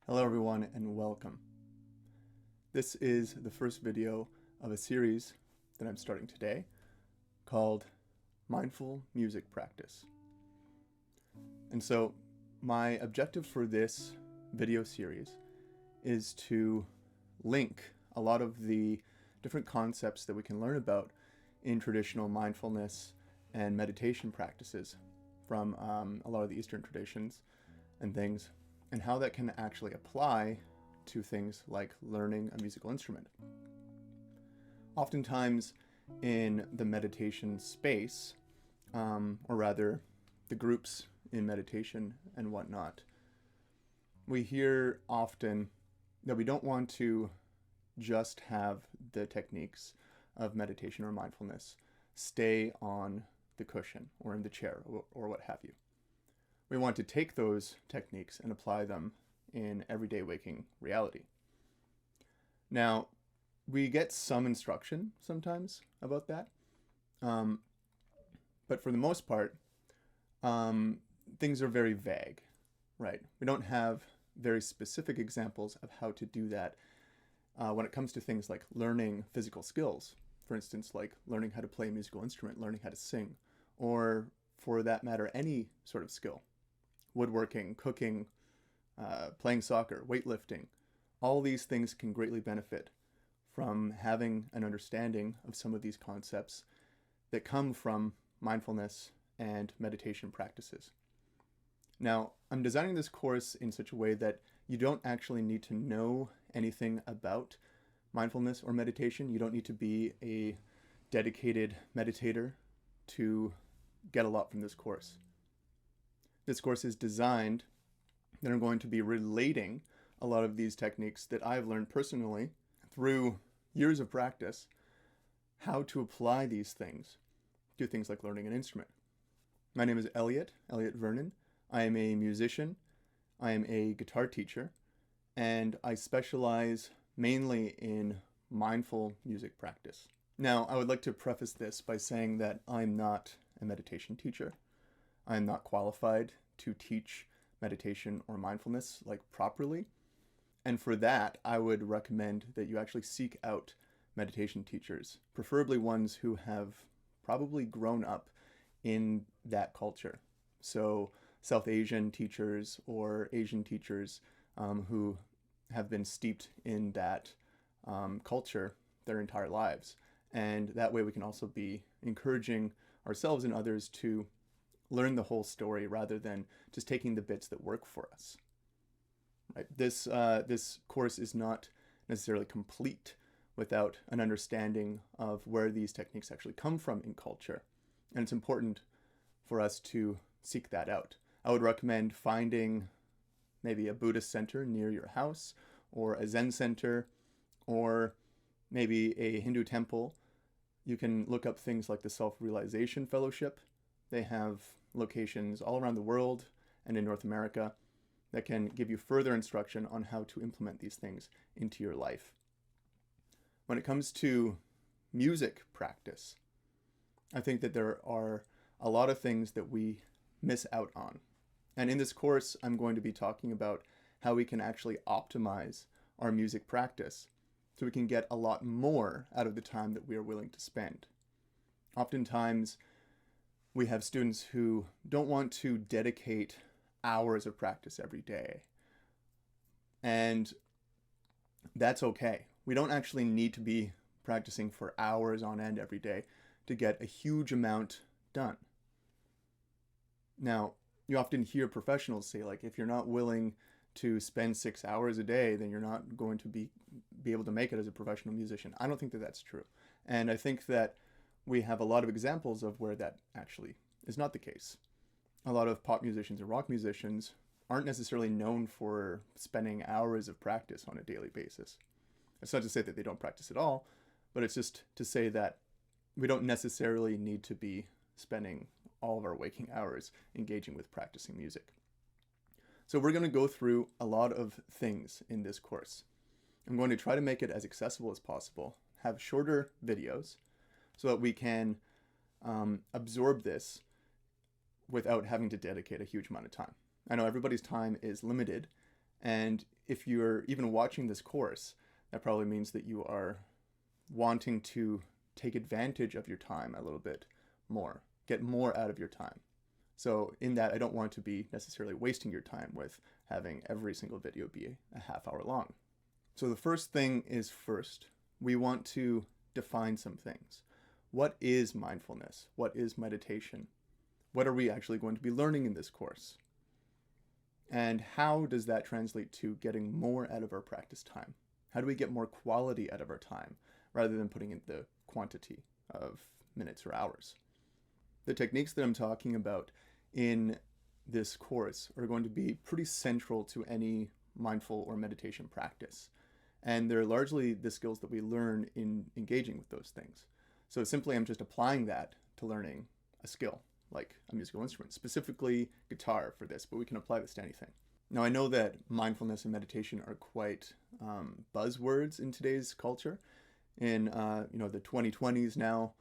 Hello everyone and welcome. This is the first video of a series that I'm starting today called Mindful Music Practice. And so my objective for this video series is to link a lot of the different concepts that we can learn about in traditional mindfulness and meditation practices from a lot of the Eastern traditions and things, and how that can actually apply to things like learning a musical instrument. Oftentimes in the meditation space, or rather the groups in meditation and whatnot, we hear often that we don't want to just have the techniques of meditation or mindfulness stay on the cushion or in the chair or what have you. We want to take those techniques and apply them in everyday waking reality. Now, we get some instruction sometimes about that, but for the most part, things are very vague, right? We don't have very specific examples of how to do that when it comes to things like learning physical skills, for instance, like learning how to play a musical instrument, learning how to sing, or for that matter, any sort of skill. Woodworking, cooking, playing soccer, weightlifting, all these things can greatly benefit from having an understanding of some of these concepts that come from mindfulness and meditation practices. Now, I'm designing this course in such a way that you don't actually need to know anything about mindfulness or meditation. You don't need to be a dedicated meditator to get a lot from this course. This course is designed that I'm going to be relating a lot of these techniques that I've learned personally through years of practice, how to apply these things to things like learning an instrument. My name is Elliot Vernon. I am a musician, I am a guitar teacher, and I specialize mainly in mindful music practice. Now, I would like to preface this by saying that I'm not a meditation teacher. I'm not qualified to teach meditation or mindfulness properly. And for that, I would recommend that you actually seek out meditation teachers, preferably ones who have probably grown up in that culture. So South Asian teachers or Asian teachers who have been steeped in that culture their entire lives. And that way we can also be encouraging ourselves and others to learn the whole story rather than just taking the bits that work for us. Right? This course is not necessarily complete without an understanding of where these techniques actually come from in culture. And it's important for us to seek that out. I would recommend finding maybe a Buddhist center near your house, or a Zen center, or maybe a Hindu temple. You can look up things like the Self-Realization Fellowship. They have locations all around the world and in North America that can give you further instruction on how to implement these things into your life. When it comes to music practice, I think that there are a lot of things that we miss out on. And in this course, I'm going to be talking about how we can actually optimize our music practice so we can get a lot more out of the time that we are willing to spend. Oftentimes, we have students who don't want to dedicate hours of practice every day. And that's okay. We don't actually need to be practicing for hours on end every day to get a huge amount done. Now, you often hear professionals say, if you're not willing to spend 6 hours a day, then you're not going to be able to make it as a professional musician. I don't think that that's true. And I think that we have a lot of examples of where that actually is not the case. A lot of pop musicians and rock musicians aren't necessarily known for spending hours of practice on a daily basis. It's not to say that they don't practice at all, but it's just to say that we don't necessarily need to be spending all of our waking hours engaging with practicing music. So we're going to go through a lot of things in this course. I'm going to try to make it as accessible as possible, have shorter videos so that we can absorb this without having to dedicate a huge amount of time. I know everybody's time is limited, and if you're even watching this course, that probably means that you are wanting to take advantage of your time a little bit more, get more out of your time. So in that, I don't want to be necessarily wasting your time with having every single video be a half hour long. So the first thing is first, we want to define some things. What is mindfulness? What is meditation? What are we actually going to be learning in this course? And how does that translate to getting more out of our practice time? How do we get more quality out of our time rather than putting in the quantity of minutes or hours? The techniques that I'm talking about in this course are going to be pretty central to any mindful or meditation practice. And they're largely the skills that we learn in engaging with those things. So simply I'm just applying that to learning a skill, like a musical instrument, specifically guitar for this, but we can apply this to anything. Now I know that mindfulness and meditation are quite buzzwords in today's culture. In the 2020s now,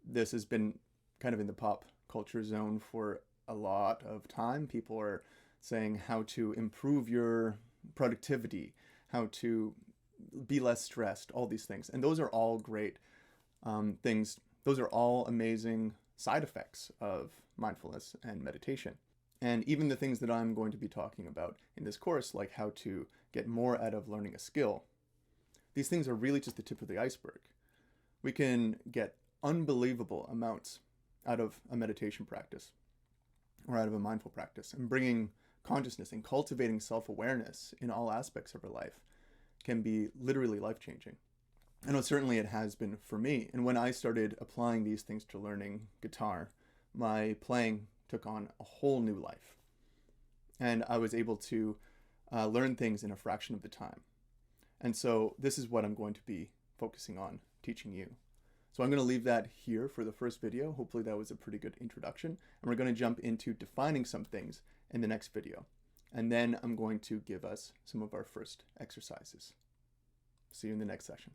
this has been kind of in the pop culture zone for a lot of time. People are saying how to improve your productivity, how to be less stressed, all these things. And those are all great things. Those are all amazing side effects of mindfulness and meditation. And even the things that I'm going to be talking about in this course, like how to get more out of learning a skill, these things are really just the tip of the iceberg. We can get unbelievable amounts out of a meditation practice or out of a mindful practice, and bringing consciousness and cultivating self-awareness in all aspects of our life can be literally life-changing. I know certainly it has been for me. And when I started applying these things to learning guitar, my playing took on a whole new life. And I was able to learn things in a fraction of the time. And so this is what I'm going to be focusing on teaching you. So I'm going to leave that here for the first video. Hopefully that was a pretty good introduction. And we're going to jump into defining some things in the next video. And then I'm going to give us some of our first exercises. See you in the next session.